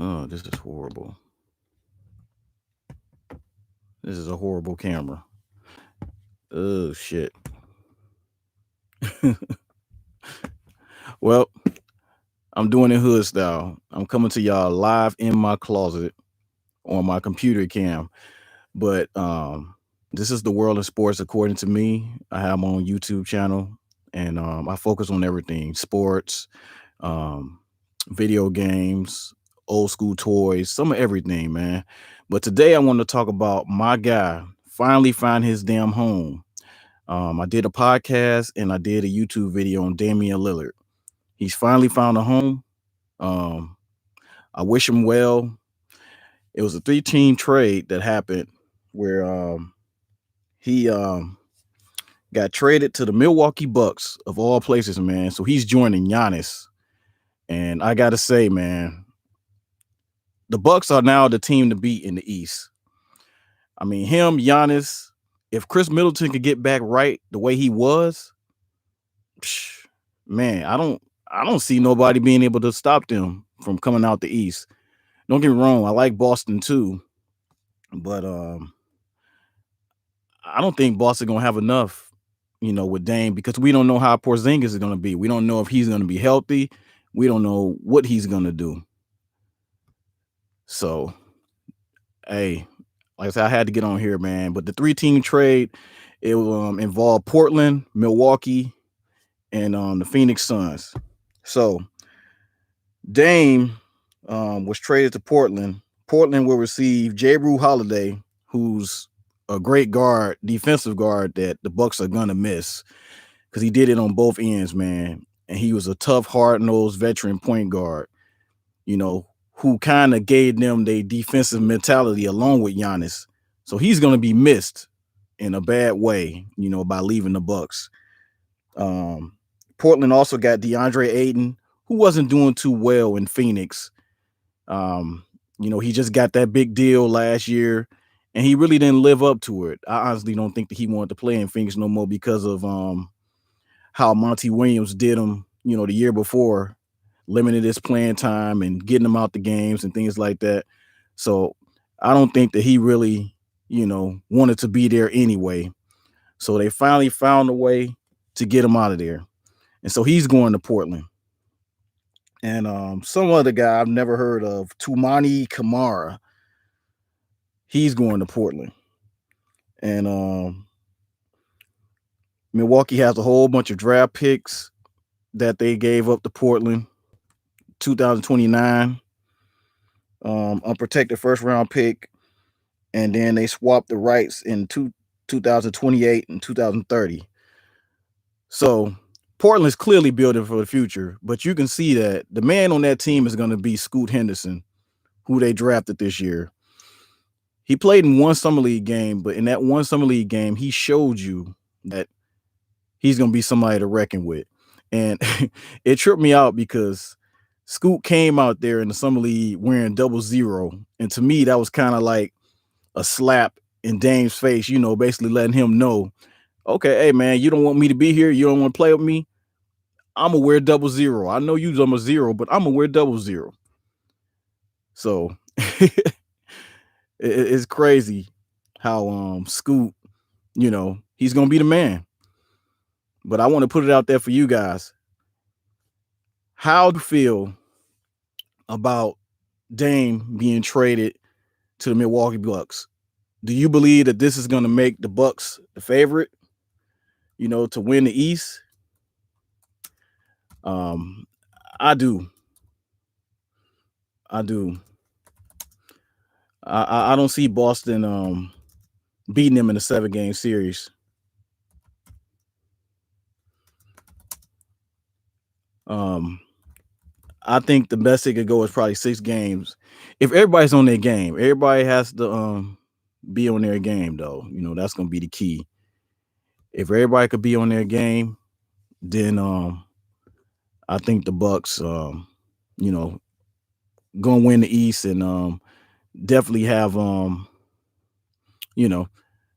Oh, this is horrible. This is a horrible camera. Oh shit. Well, I'm doing it hood style. I'm coming to y'all live in my closet on my computer cam. But this is the world of sports according to me. I have my own YouTube channel, and I focus on everything: sports, um, video games, old school toys, some of everything, man. But today I want to talk about my guy finally find his damn home. I did a podcast and I did a YouTube video on Damian Lillard. He's finally found a home. Um, I wish him well. It was a three-team trade that happened where he got traded to the Milwaukee Bucks of all places, man. So he's joining Giannis. And I gotta say, man, the Bucks are now the team to beat in the East. I mean, him, Giannis. If Chris Middleton could get back right the way he was, psh, man, I don't see nobody being able to stop them from coming out the East. Don't get me wrong, I like Boston too, but I don't think Boston gonna have enough, with Dame because we don't know how Porzingis is gonna be. We don't know if he's gonna be healthy. We don't know what he's gonna do. So, hey, like I said, I had to get on here, man. But the three-team trade, it involved Portland, Milwaukee, and the Phoenix Suns. So Dame was traded to Portland. Portland will receive J. Rue Holiday, who's a great guard, defensive guard that the Bucks are gonna miss because he did it on both ends, man. And he was a tough, hard-nosed veteran point guard, who kind of gave them their defensive mentality along with Giannis. So he's gonna be missed in a bad way, by leaving the Bucks. Um, Portland also got DeAndre Ayton, who wasn't doing too well in Phoenix. He just got that big deal last year, and he really didn't live up to it. I honestly don't think that he wanted to play in Phoenix no more because of how Monty Williams did him, the year before, limited his playing time and getting him out the games and things like that. So I don't think that he really, wanted to be there anyway. So they finally found a way to get him out of there. And so he's going to Portland. And some other guy I've never heard of, Tumani Kamara, he's going to Portland. And Milwaukee has a whole bunch of draft picks that they gave up to Portland. 2029, unprotected first round pick, and then they swapped the rights in 2028 and 2030. So Portland's clearly building for the future, but you can see that the man on that team is going to be Scoot Henderson, who they drafted this year. He played in one summer league game, but in that one summer league game, he showed you that he's going to be somebody to reckon with. And it tripped me out because Scoot came out there in the summer league wearing 00. And to me, that was kind of like a slap in Dame's face, basically letting him know, okay, hey, man, you don't want me to be here. You don't want to play with me. I'm going to wear 00. I know you're a 0, but I'm going to wear 00. So it's crazy how Scoot, he's going to be the man. But I want to put it out there for you guys. How do you feel about Dame being traded to the Milwaukee Bucks? Do you believe that this is going to make the Bucks the favorite, to win the East? I do. I do. I don't see Boston beating them in a 7-game series. I think the best they could go is probably 6 games. If everybody's on their game, everybody has to be on their game, though. That's going to be the key. If everybody could be on their game, then I think the Bucks, gonna win the East and definitely have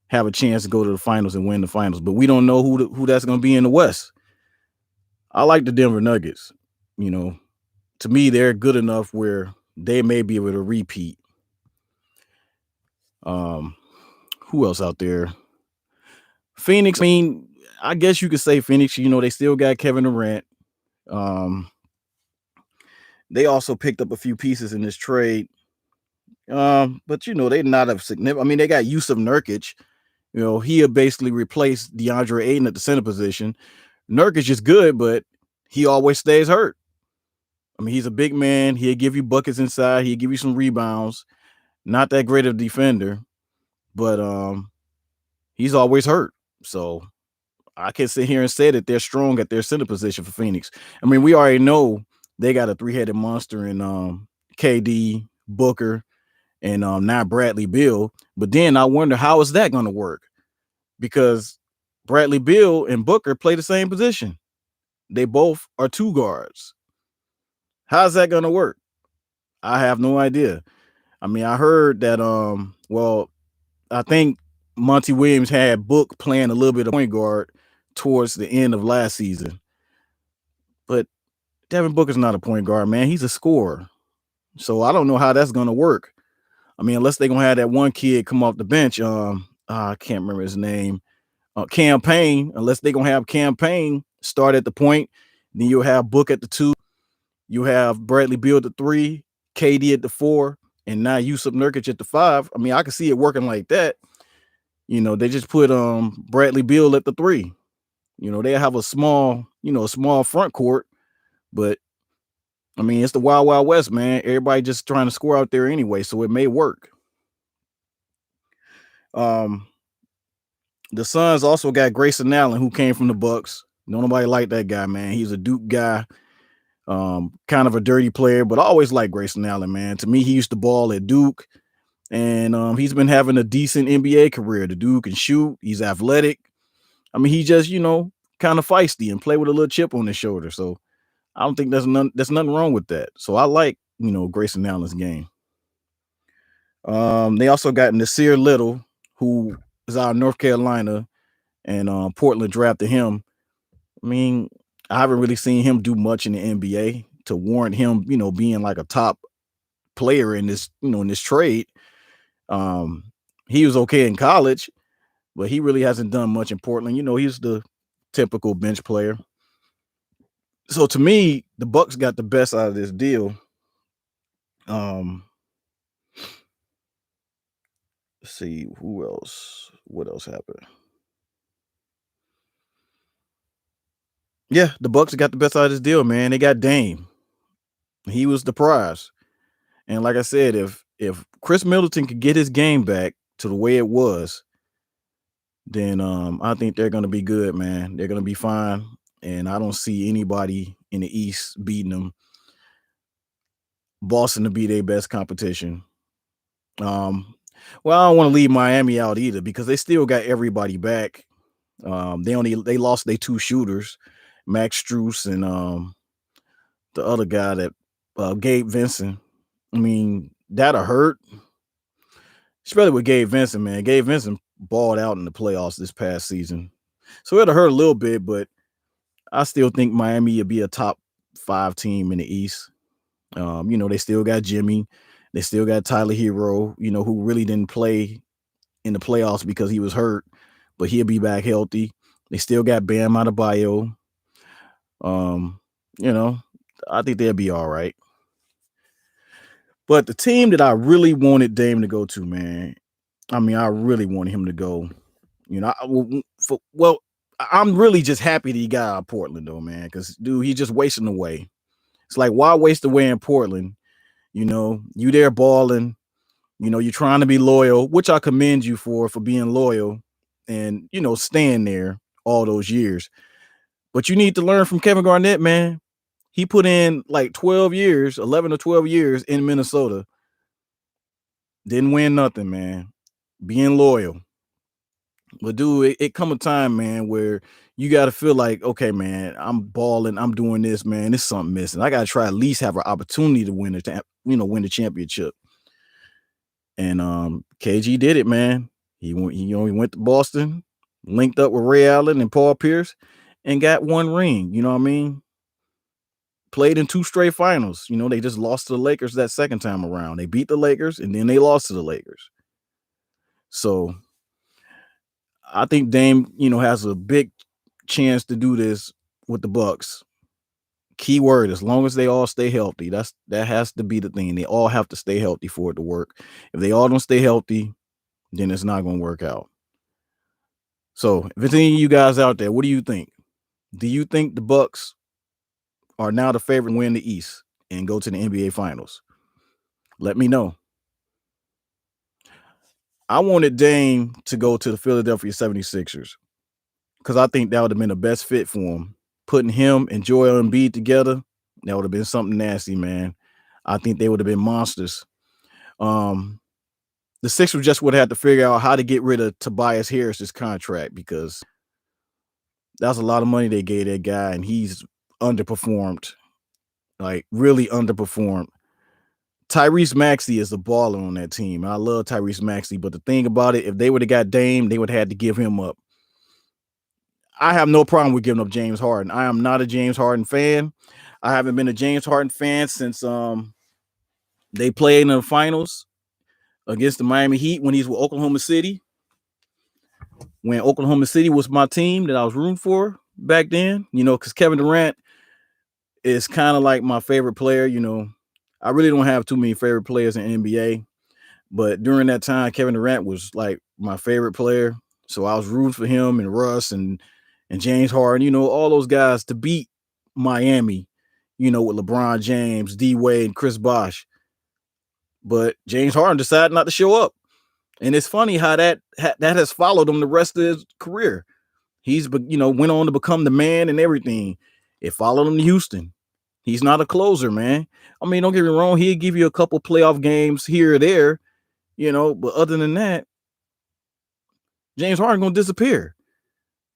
have a chance to go to the finals and win the finals. But we don't know who that's gonna be in the West. I like the Denver Nuggets. To me, they're good enough where they may be able to repeat. Um, who else out there? Phoenix. I mean, I guess you could say Phoenix. You know, they still got Kevin Durant. Um, they also picked up a few pieces in this trade. But you know, they're not of significant. I mean, they got Yusuf Nurkic. You know, he had basically replaced DeAndre Ayton at the center position. Nurkic is good, but he always stays hurt. I mean, he's a big man. He'll give you buckets inside. He'll give you some rebounds. Not that great of a defender, but he's always hurt. So I can sit here and say that they're strong at their center position for Phoenix. I mean, we already know they got a three-headed monster in KD, Booker, and now Bradley Beal. But then I wonder, how is that going to work? Because Bradley Beal and Booker play the same position. They both are two guards. How's that going to work? I have no idea. I mean, I heard that well, I think Monty Williams had Book playing a little bit of point guard towards the end of last season. But Devin Booker's not a point guard, man. He's a scorer. So I don't know how that's going to work. I mean, unless they're going to have that one kid come off the bench. I can't remember his name. Campaign, unless they're going to have Campaign start at the point. Then you'll have Book at the 2. You have Bradley Beal at the 3, KD at the 4, and now Yusuf Nurkic at the 5. I mean, I can see it working like that. You know, they just put Bradley Beal at the 3. You know, they have a small front court, but I mean, it's the Wild Wild West, man. Everybody just trying to score out there anyway, so it may work. The Suns also got Grayson Allen, who came from the Bucks. No nobody like that guy, man. He's a Duke guy, kind of a dirty player, but I always liked Grayson Allen, man. To me, he used to ball at Duke, and he's been having a decent NBA career. The dude can shoot. He's athletic. I mean, he just, kind of feisty and play with a little chip on his shoulder. So I don't think there's nothing wrong with that. So I like, Grayson Allen's game. They also got Nasir Little, who is out of North Carolina, and Portland drafted him. I mean, I haven't really seen him do much in the NBA to warrant him, being like a top player in this, in this trade. He was okay in college, but he really hasn't done much in Portland. He's the typical bench player. So to me, the Bucks got the best out of this deal. Let's see what else happened. Yeah, the Bucks got the best out of this deal, man. They got Dame. He was the prize. And like I said, if Chris Middleton could get his game back to the way it was, then I think they're gonna be good, man. They're gonna be fine. And I don't see anybody in the East beating them. Boston to be their best competition. Well, I don't want to leave Miami out either because they still got everybody back. They lost their 2 shooters, Max Strus and the other guy that Gabe Vincent. I mean, that'll hurt. Especially with Gabe Vincent, man. Gabe Vincent balled out in the playoffs this past season. So it'll hurt a little bit, but I still think Miami will be a top 5 team in the East. They still got Jimmy. They still got Tyler Hero, who really didn't play in the playoffs because he was hurt, but he'll be back healthy. They still got Bam Adebayo. I think they'll be all right. But the team that I really wanted Dame to go to, man, I mean, I really wanted him to go. I'm really just happy that he got out of Portland, though, man, because, dude, he's just wasting away. It's like, why waste away in Portland? You there balling. You're trying to be loyal, which I commend you for being loyal and, staying there all those years. But you need to learn from Kevin Garnett, man. He put in like 11 or 12 years in Minnesota. Didn't win nothing, man. Being loyal. But dude, it come a time, man, where you got to feel like, okay, man, I'm balling, I'm doing this, man. There's something missing. I got to try at least have an opportunity to win the championship. And KG did it, man. He went to Boston, linked up with Ray Allen and Paul Pierce, and got 1 ring. You know what I mean? played in 2 straight finals. You know, they just lost to the Lakers that second time around. They beat the Lakers and then they lost to the Lakers. So I think Dame, has a big chance to do this with the Bucks. Key word, as long as they all stay healthy. That has to be the thing. They all have to stay healthy for it to work. If they all don't stay healthy, then it's not going to work out. So, if it's any of you guys out there, what do you think? Do you think the Bucks are now the favorite to win the East and go to the NBA Finals? Let me know. I wanted Dame to go to the Philadelphia 76ers because I think that would have been the best fit for him. Putting him and Joel Embiid together, that would have been something nasty, man. I think they would have been monsters. The Sixers just would have had to figure out how to get rid of Tobias Harris's contract because that's a lot of money they gave that guy, and he's underperformed, like really underperformed. Tyrese Maxey is a baller on that team. I love Tyrese Maxey, but the thing about it, if they would have got Dame, they would have had to give him up. I have no problem with giving up James Harden. I am not a James Harden fan. I haven't been a James Harden fan since they played in the finals against the Miami Heat when he's with Oklahoma City. When Oklahoma City was my team that I was rooting for back then, because Kevin Durant is kind of like my favorite player. I really don't have too many favorite players in NBA, but during that time, Kevin Durant was like my favorite player. So I was rooting for him and Russ and James Harden, all those guys to beat Miami, with LeBron James, D Wade, and Chris Bosh. But James Harden decided not to show up. And it's funny how that has followed him the rest of his career. He's, went on to become the man and everything. It followed him to Houston. He's not a closer, man. I mean, don't get me wrong. He'll give you a couple playoff games here or there, but other than that, James Harden going to disappear.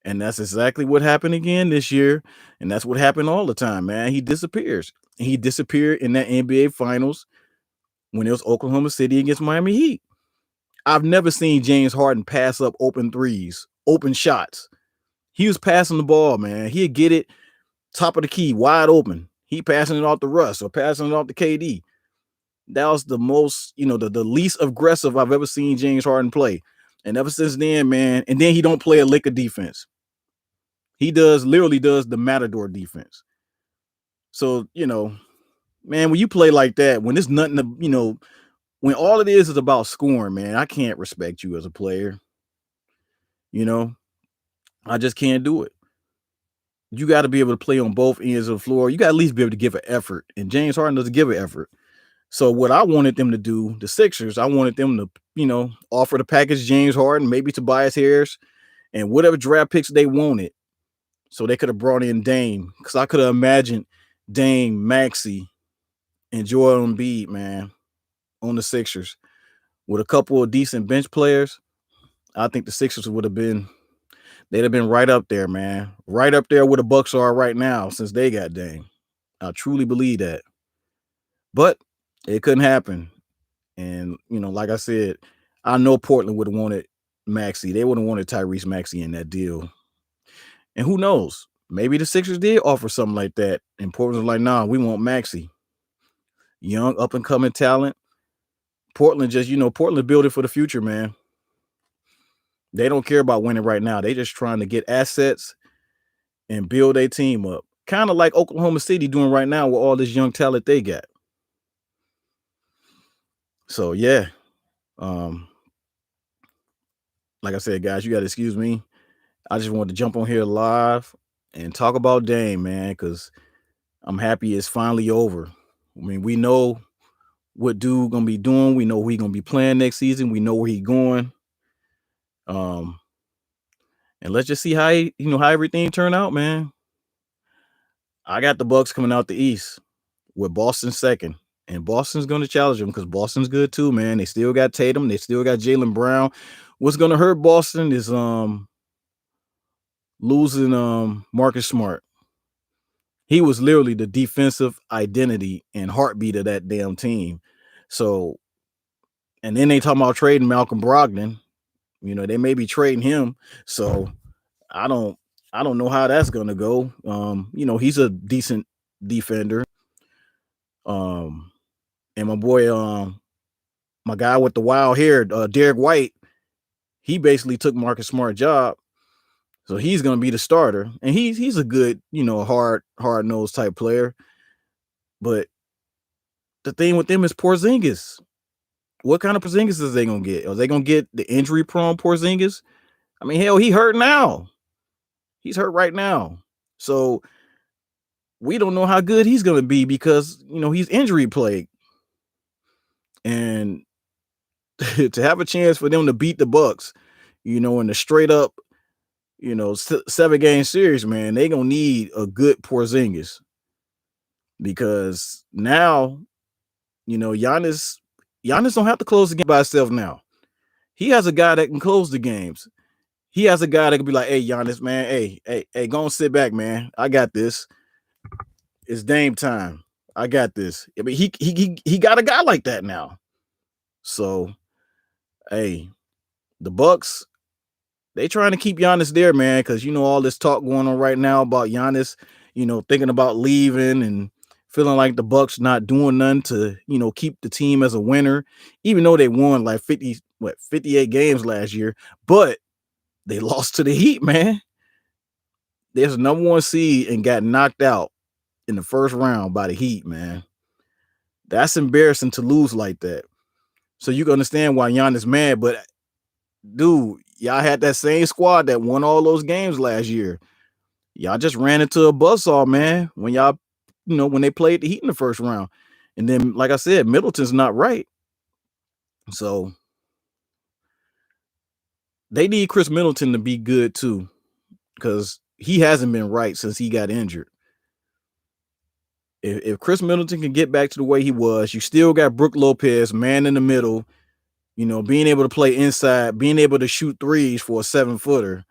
And that's exactly what happened again this year. And that's what happened all the time, man. He disappears. He disappeared in that NBA Finals when it was Oklahoma City against Miami Heat. I've never seen James Harden pass up open threes, open shots. He was passing the ball, man. He'd get it top of the key, wide open. He passing it off to Russ or passing it off to KD. That was the most, the least aggressive I've ever seen James Harden play. And ever since then, man, and then he don't play a lick of defense. He literally does the Matador defense. So, man, when you play like that, when there's nothing to, when all it is about scoring, man, I can't respect you as a player. I just can't do it. You got to be able to play on both ends of the floor. You got to at least be able to give an effort. And James Harden doesn't give an effort. So what I wanted them to do, the Sixers, I wanted them to, offer the package James Harden, maybe Tobias Harris, and whatever draft picks they wanted. So they could have brought in Dame. Because I could have imagined Dame, Maxey, and Joel Embiid, man, on the Sixers. With a couple of decent bench players, I think the Sixers they'd have been right up there, man. Right up there where the Bucks are right now since they got Dame. I truly believe that. But it couldn't happen. And, like I said, I know Portland would have wanted Maxey. They would have wanted Tyrese Maxey in that deal. And who knows? Maybe the Sixers did offer something like that. And Portland was like, nah, we want Maxey. Young, up-and-coming talent. Portland Portland built it for the future, man. They don't care about winning right now. They just trying to get assets and build a team up. Kind of like Oklahoma City doing right now with all this young talent they got. So, yeah. Like I said, guys, you got to excuse me. I just wanted to jump on here live and talk about Dame, man, because I'm happy it's finally over. I mean, we know what dude going to be doing. We know who he going to be playing next season. We know where he going. And let's just see how how everything turned out, man. I got the Bucks coming out the East with Boston second. And Boston's going to challenge them because Boston's good too, man. They still got Tatum. They still got Jaylen Brown. What's going to hurt Boston is losing Marcus Smart. He was literally the defensive identity and heartbeat of that damn team. So, and then they talking about trading Malcolm Brogdon. They may be trading him. So I don't know how that's gonna go. He's a decent defender. Um, and my boy, my guy with the wild hair, Derek White, he basically took Marcus Smart's job. So he's gonna be the starter. And he's a good, hard nosed type player. But the thing with them is Porzingis. What kind of Porzingis is they gonna get? Are they gonna get the injury prone Porzingis? I mean, hell, he hurt now. He's hurt right now. So we don't know how good he's gonna be because he's injury plagued. And to have a chance for them to beat the Bucks, in the straight up, 7-game series, man, they gonna need a good Porzingis because now, Giannis don't have to close the game by himself now. He has a guy that can close the games. He has a guy that can be like, "Hey, Giannis, man, hey, go and sit back, man. I got this. It's Dame time. I got this." I mean, he got a guy like that now. So, hey, the Bucks, they trying to keep Giannis there, man, because all this talk going on right now about Giannis, thinking about leaving and feeling like the Bucks not doing nothing to, keep the team as a winner, even though they won like 58 games last year, but they lost to the Heat, man. There's a number 1 seed and got knocked out in the first round by the Heat, man. That's embarrassing to lose like that. So you can understand why Giannis mad, but dude, y'all had that same squad that won all those games last year. Y'all just ran into a buzzsaw, man, when y'all, when they played the Heat in the first round. And then, like I said, Middleton's not right. So they need Chris Middleton to be good too, because he hasn't been right since he got injured. If Chris Middleton can get back to the way he was, you still got Brook Lopez, man in the middle, being able to play inside, being able to shoot threes for a 7-footer.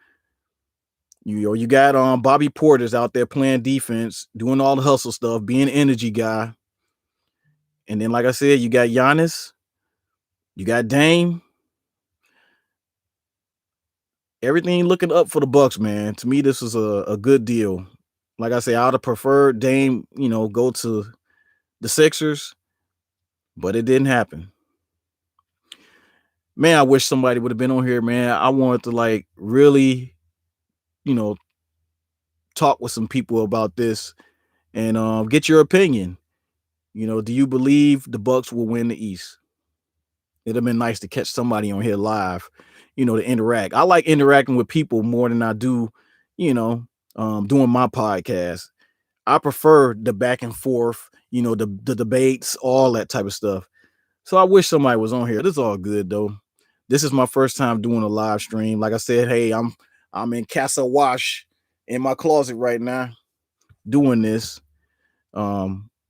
You got Bobby Portis out there playing defense, doing all the hustle stuff, being an energy guy. And then, like I said, you got Giannis, you got Dame. Everything looking up for the Bucks, man. To me, this is a good deal. Like I say, I would have preferred Dame, go to the Sixers, but it didn't happen. Man, I wish somebody would have been on here, man. I wanted to really, talk with some people about this and get your opinion. Do you believe the Bucks will win the East? It'd have been nice to catch somebody on here live, to interact. I like interacting with people more than I do, doing my podcast. I prefer the back and forth, the debates, all that type of stuff. So I wish somebody was on here. This is all good though. This is my first time doing a live stream. Like I said, hey, I'm in Casa Wash in my closet right now doing this.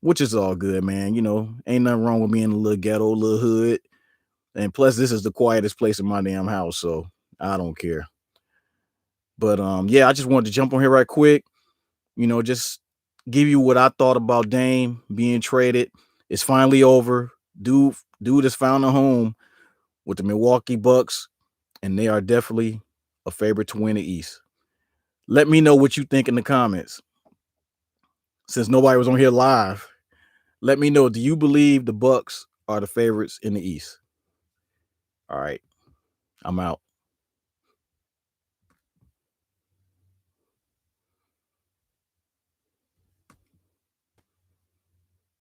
Which is all good, man. Ain't nothing wrong with being in a little ghetto, little hood. And plus, this is the quietest place in my damn house, so I don't care. But yeah, I just wanted to jump on here right quick. Just give you what I thought about Dame being traded. It's finally over. Dude has found a home with the Milwaukee Bucks, and they are definitely a favorite to win the East. Let me know what you think in the comments. Since nobody was on here live, let me know, do you believe the Bucks are the favorites in the East? All right, I'm out.